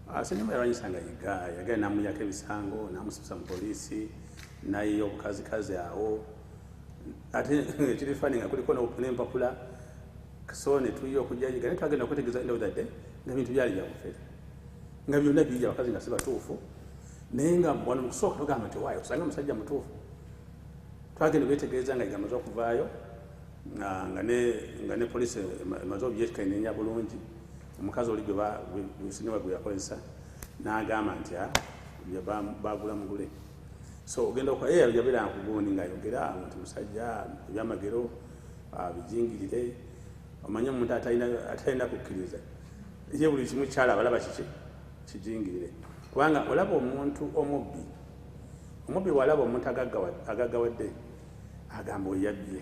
Ssenyonga yalwanyisanga Yiga yagenda namuyaka ebisango namusibisa mu poliisi naye obukazikazi awo ate ekiri fani nga kuliko n'empapula so ne tuyiye okujja Yiga naye twagenda okwetegereza end of the day nga ebintu byali byabufere nga byonna bijja abakazi nga si batuufu naye nga wano mu kusooka tugamba nti waayo osanga omusajja mutuufu twagenda betegereza nga Yiga amaze okuvaayo nga ne poliisi emaze obyekenneenya bulungi omukazi oli gwe Ssenyonga gwe yakozesa n'agamba nti bagula mugule so ogenda okuba yabeera nkugundi ng'ayogera nti musajja ebyamagero bijingirire omanye omuntu atalina kukkiriza ye buli kimu kyalaba alaba kijingirire kubanga olaba omuntu omubbi bw'alaba omuntu agaggawadde agamba oyabbye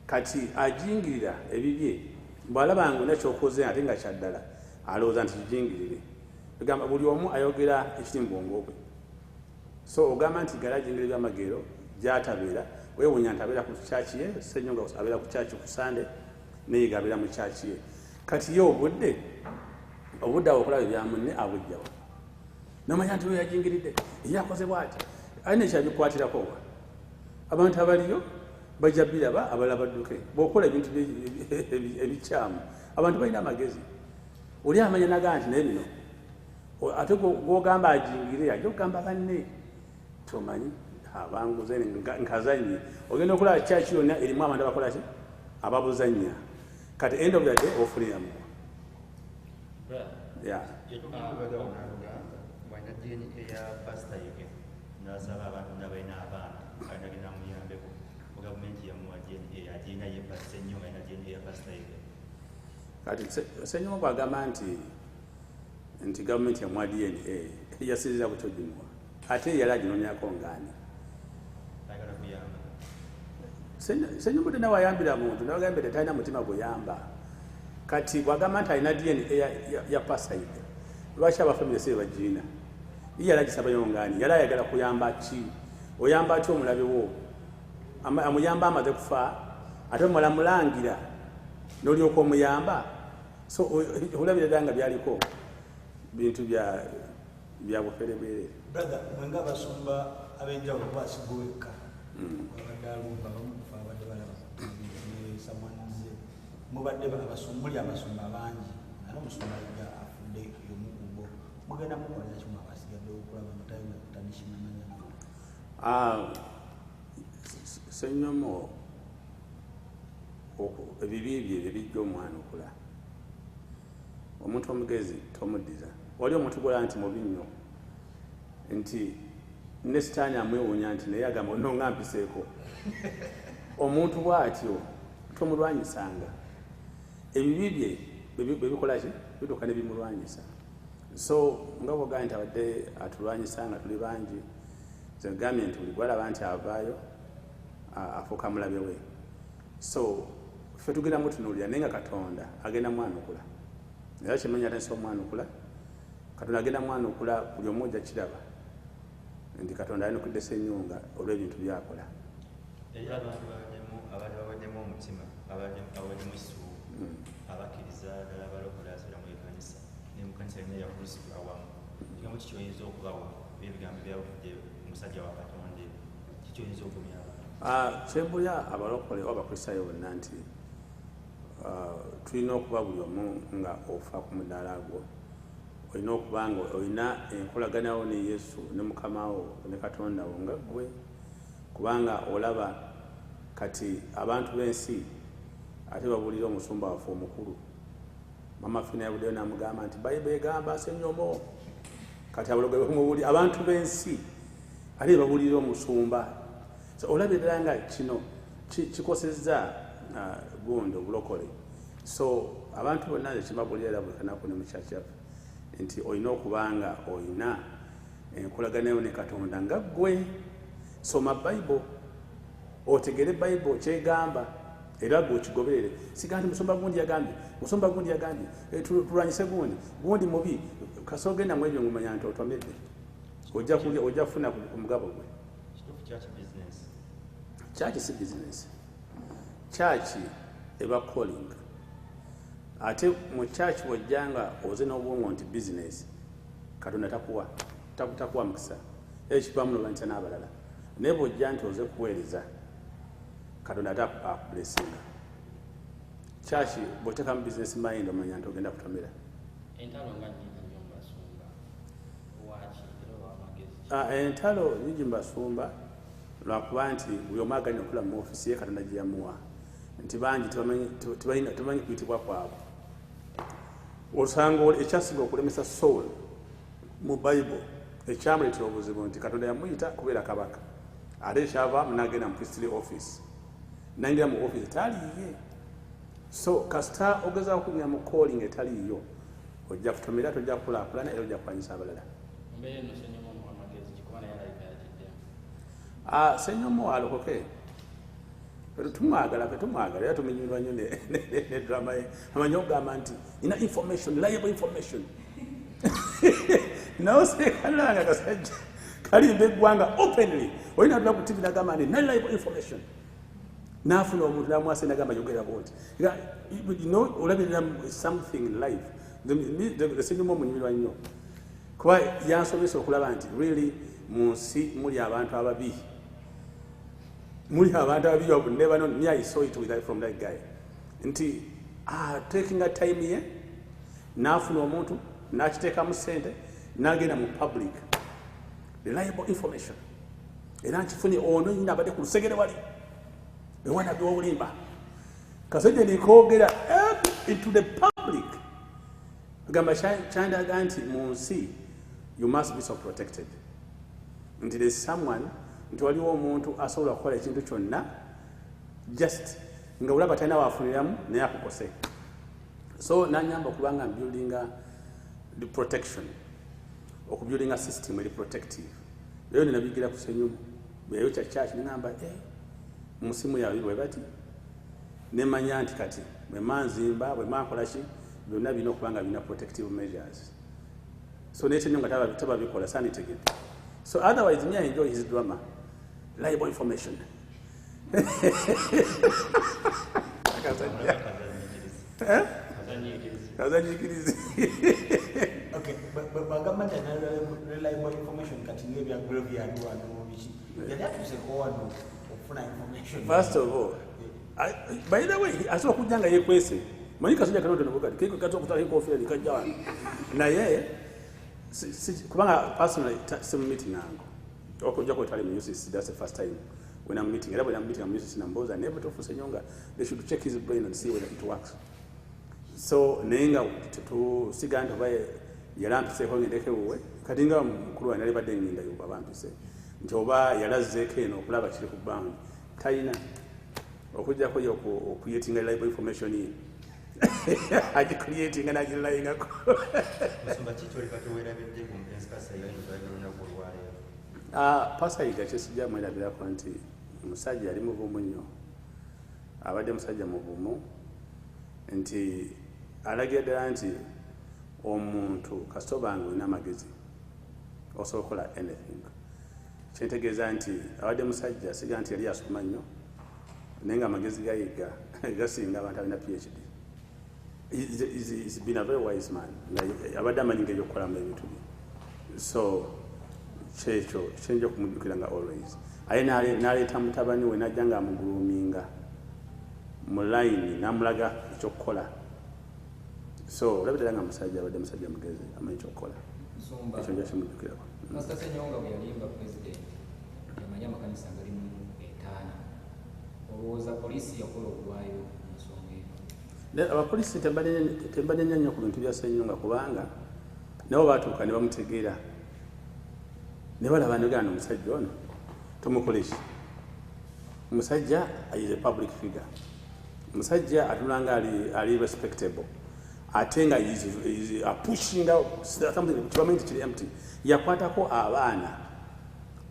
kati ajingirira ebibye bw'alaba nga nakyokoze ate nga kyaddala alowooza nti kijingirire egamba buli omu ayogera ekiri mu bwongo bwe so ogamba nti gala ajingirira ebyamagero gy'atabeera weewuunya nti abeera ku kyaki ye Ssenyonga abeera ku kyaki ku Sande ne Yiga abeera mu kyaki ye kati ye obudde awo okulaba ebya munne abujjawa nomanya nti we yajingiridde eyakoze bw'ati alina ekyabikwatirako wa abantu abaliyo bajja biraba abalala badduke bw'okola ebintu ebikyamu abantu balina amagezi oli amanya nagaa nti naye bino ate gw'ogamba ajingire ajja okugamba banne tomanyi abanguze nkazanye ogenda okulaba kyaki yonna erimu abantu abakola ki ababuzanya kati end of the day ofuliramu kati Ssenyonga bw'agamba nti gavumenti yamuwa DNA yasirira butyo gimuwa ate yali aginoonyako ngaani Ssenyonga tena wayambira muntu nawagambye talina mutima guyamba kati bw'agamba nti alina DNA ya Pasaiga lwaki abafamire se bagiina ye yali agisabayo ngaani yali ayagala kuyamba ki oyamba atya omulabe wo amuyamba amaze kufa ate omala mulangira n'olyoka omuyamba so olabira nga byaliko bintu bya bufereberere brother mwenga basumba abenjawulo basigoweka abadalumba bamukufa abadde balaba samanze mubadde abasumbuli abasumba abangi era omusumba Yiga afudde yomukubo mugenda mukolera kimu abasigadde okulaba mutayina kutanishimamanya Ssenyonga ebibi bye bijja omwana okula omuntu omugezi tomuddiza wali omuntu gola nti mubi nnyo nti ne sitaani amwewuunya nti naye agamba ononga mpiseeko omuntu bw'atyo tomulwanyisanga ebibi bye bebikola ki bituuka ne bimulwanyisa so nga bw'ogamba nti abadde atulwanyisa nga tuli bangi zegambye nti buli gwalaba nti avaayo afuuka mulabe we so ffe tugenda mutunuulira naye nga Katonda agenda mwanukula era kimanya atanisa omwanukula Katonda agenda mwanukula buli omu ojja kiraba nti Katonda ayanukudde Ssenyonga olw'ebintu byakola abaddemu omutima abaddemu essuubi abakkiriza ddala abalokola asira mu ekkanisa ne mu kkanisa yonna eyakulisibwa awamu kigambo kikyoyinza okubawa ebigambo byavudde omusajja wa Katonda kikyoyinza okumya kyembulya abalokole oba abakristaayo bonna nti tulina okuba buli omu nga ofa ku mudaala gwo olina okuba nga olina enkolaganawo ne Yesu ne Mukamawo ne Katonda wo nga ggwe kubanga olaba kati abantu b'ensi ate babuulira omusumba waffe omukulu mama ffe nayabuddeyo n'amugamba nti Bayibuli egamba Ssenyonga kati abalogobe abantu b'ensi ate babuulira omusumba so olabye ddala nga kino kikosezza gundi obulokole so abantu bonna ekibabulira buli kanaku ne mu kyaki kyaffe nti olina okuba nga olina enkolaganayo ne Katonda nga ggwe soma Bayibuli otegere Bayibuli kyegamba era gwe okigoberere siga nti musumba gundi yagambye tulwanyise gundi mubi kasogenda mu ebyo ngumanya nti otomedde ojja kufuna ku mugabo gwe Church si business. Church eba calling. ate mu church wojjanga oze n'obwongo nti business Katonda takuwa mukisa ekivamu n'olwanyisa n'abalala naye bw'ojja nti oze kuweereza Katonda ate akublessinga church bw'oteekamu business mind omanya nti ogenda kutomera entalo nyingi mbasumba lwakuba nti buli omu aganya okula mu ofisi ye Katonda gye yamuwa nti bangi tebamanyi kuyitibwa kwabwe osanga ekyasinga okulemesa soul mu Bible ekyamuleetera obuzibu nti Katonda yamuyita kubeera kabaka ate ekyavaamu n'agenda mu priestly office n'ayingira mu office taliiye so kasita ogezaako kugira mu calling etaliiyo ojja kutomera tojja kukulaakulana era ojja kukwanyisa abalala Ssenyonga alokoke tumwagala era tuminyirwa nnyo ne drama ye amanyi okugamba nti ina information reliable information nawe sekalanga kasajja kalimba eggwanga openly olina tula ku TV n'agamba nti reliable information n'afuna omuntu n'amwasa n'agamba yogera bwoti olabirira something in life Ssenyonga omunyumirwa nnyo kuba yansomesa okulaba nti really mu nsi muli abantu ababi never know me I saw it from that guy nti taking a time here n'afuna omuntu n'akiteekamu ssente n'agenda mu public reliable information era nkifune ono nyina abadde ku lusegere wali ewana by'obulimba kasajja nekoogera into the public agamba kyandaga nti mu nsi you must be so protected nti there's someone nti waliwo omuntu asobola kukola ekintu kyonna just nga olaba talina waafuniramu naye akukose so nanyamba okubanga mbuildinga the protection okubuildinga system eri protective leero ninabigira ku Ssenyonga bweyo kya church ningamba musimu yawe bwe bati nemanya nti kati bwe manzimba bwe makola ki byonna bino okubanga bina protective measures so Ssenyonga tababikola sanitegede so otherwise me I enjoy his drama reliable information kazanyikirizi okay bagamba nti reliable information kati n'ebyaggulo byaliwo n'obiki yali atuuseko wano okufuna information first of all by the way asobola okujja nga yeekwese manyi kasajja kanotonobukati keko kati okutala enkofiira nikajja wano naye kubanga personally simu meeting nango okujja kwetwali mu UCC that's the first time when I'm meeting era when I'm meeting I'm UCC namboza never to Ssenyonga they should check his brain and see whether it works so nenga tusiga nti oba yalampiseeko ngendeke wuwe kati nga mukulu wange alibadde nginda yuba bampise nti oba yalazzeeko eno okulaba kiri ku bbanga talina okujjako yo okuyetinga reliable information ye agicreatinga nagilayingako Pastor Yiga kyesijja mwerabirako nti omusajja ali muvumu nnyo abadde musajja muvumu nti alagira ddala nti omuntu kasita obanga olina amagezi osobola okukola anything kyentegeeza nti abadde musajja siga nti yali asoma nnyo naye nga amagezi ga Yiga gasinga abantu alina PhD he's been a very wise man abadde amanyi engeri okukolamu ebintu bye so kyekyo kyenja okumujjukira nga always aye n'aleeta mutabani we najja nga amuguluminga mu layini n'amulaga ekyokukola so olabirira nga musajja abadde musajja mugezi amanyi ekyokukola ekyo nja kimujjukirako Pastor Ssenyonga bwe yalimba president yamanya amakanisa galimu 5 olowooza poliisi yakola okulwayo ensonga eno abapoliisi tebanenya nnyo ku bintu bya Ssenyonga kubanga nabo baatuuka ne bamutegeera ne balaba nogana omusajja ono tumukoleki omusajja is a public figure omusajja atulanga ali respectable ate nga is pushing out something kibamenyi kiri empty yakwatako abaana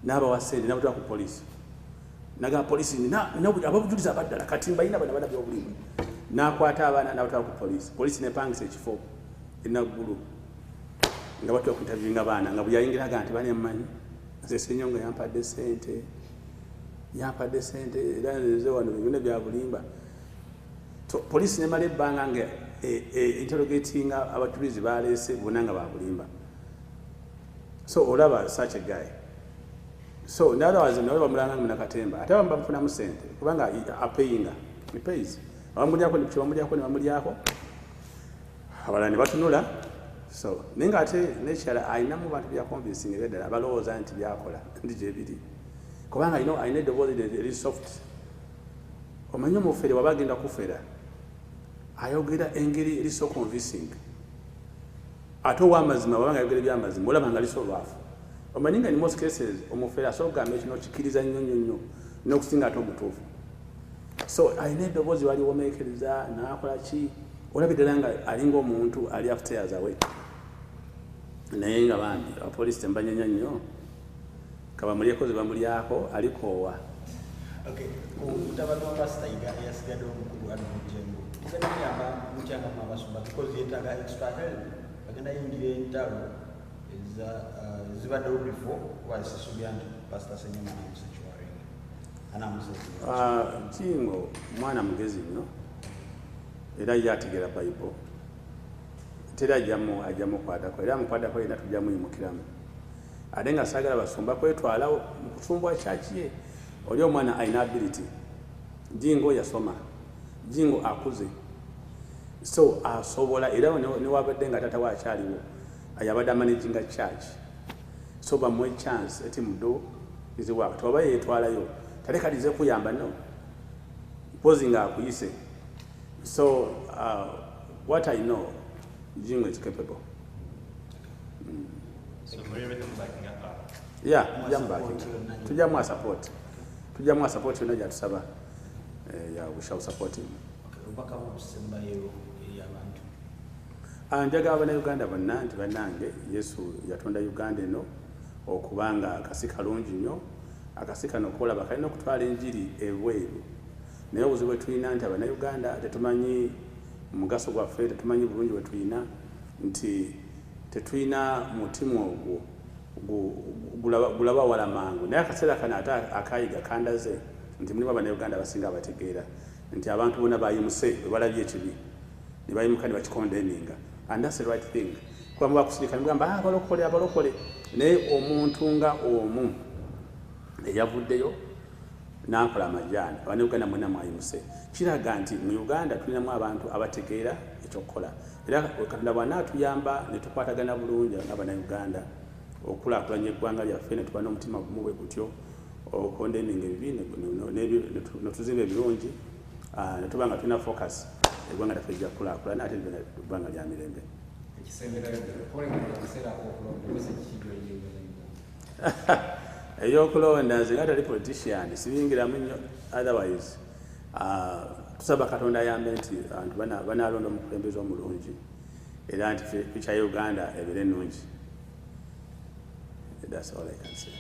n'abawa ssente n'abatwala ku poliisi naga poliisi ababujuliza abaddala kati mbalina bana bana by'obulimu n'akwata abaana n'abatwala ku poliisi nepangisa ekifo enaggulu nga batwa ku interview nga baana nga buyayingiraga nti bane mmanyi nze Ssenyonga yampadde ssente era nze wano byonna bya bulimba poliisi nemala ebbanga nga interrogating abatulizi baleese bonna nga babulimba. So olaba such a guy. So in other words, nawe bamulanga mu Nakatemba ate bamufunamu ssente kubanga apayinga he pays. Bamulyako ne bamulyako abalala ne batunula. So nenga ate n'ekirala ayinamu bantu bya convincing ebyadala abalowooza nti byakola ndi gye biri kubanga ayina eddoboozi eri soft. Omanyi omufere waba agenda kufera ayogera engeri eri so convincing ate ow'amazima wabanga ayogera ebyamazima olaba nga liso lwafu. Omanyi nga in most cases omufere asobola okugamba ekyo n'okikiriza nnyo n'okusinga ate omutuufu. So ayina eddoboozi waliwomeekereza n'akola ki olaba ddala nga alinga omuntu ali upstairs away. Naye nga bambi abapoliisi tembanyenya nnyo kabamulyeko ze bamulyako alikoowa. Okay, mutabani wa Pastor Yiga yasigadde omukulu wano mu Jjengo. Tugenda kuyamba mukyanga mu abasumba because yeetaaga extra help. Bagenda yingira entalo zibaddewo before wasisubya nti Pastor Ssenyonga Ku Jingo mwana mugezi nnyo era yategeera Bible. Tera ajjamu kwatako era amukwatako era tujja muyimukiramu. Ate nga saagala basumba kwetwala mu kusumbwa kyaki ye. Oli omwana ayina ability. Jingo yasoma. Jingo akuze. So asobola era ne wabadde nga tata wakyaliwo ayabadde managinga church. So bamuwe chance eti mudo iziwaka toba yetwalayo taleka lize kuyamba no posing akuyise. So what I know, Jingo is capable. So we're backing up. Yeah, tujamu support. Tujamu support yonna gyatusaba. Yeah, we shall support him. Obubaka obusembayo eri abantu. Anjaga Abannayuganda bonna nti bannange Yesu yatonda Uganda eno okubanga akasi kalungi nnyo, akasi kano kolaba kalina okutwala enjiri ebweru. Naye obuzibu bwe tulina nti Abannayuganda tetumanyi mugaso gwaffe, tetumanyi bulungi bwe tulina nti tetulina mutima ogwo gulaba wala mangu. Naye akaseera kano ate akayiga kandaze nti mulimu Abannayuganda abasinga abategeera nti abantu bonna bayimuse bwe balabye ekibi ne bayimuka ne bakikondeninga. And that's the right thing. Kuba mubakusirika nigamba abalokole naye omuntu nga omu eyavuddeyo n'akola amajaani Abannayuganda mwenna mwayimuse kiraga nti mu Uganda tulinamu abantu abategeera ekyokukola era Katonda bw'anaatuyamba ne tukwatagana bulungi n'Abannayuganda okulaakulanya eggwanga lyaffe ne tuba n'omutima gumu bwe gutyo okondeninga ebibi ne tuzimba ebirungi ne tuba nga tulina focus eggwanga lyaffe lijja kulaakulana ate ebbanga lya mirembe. Ey'okulonda nze nga tali politician sibingiramu nnyo otherwise tusaba Katonda ayambe nti abantu banaalonda omukulembeze omulungi era nti ficha ya Uganda ebeere ennungi. That's all I can say.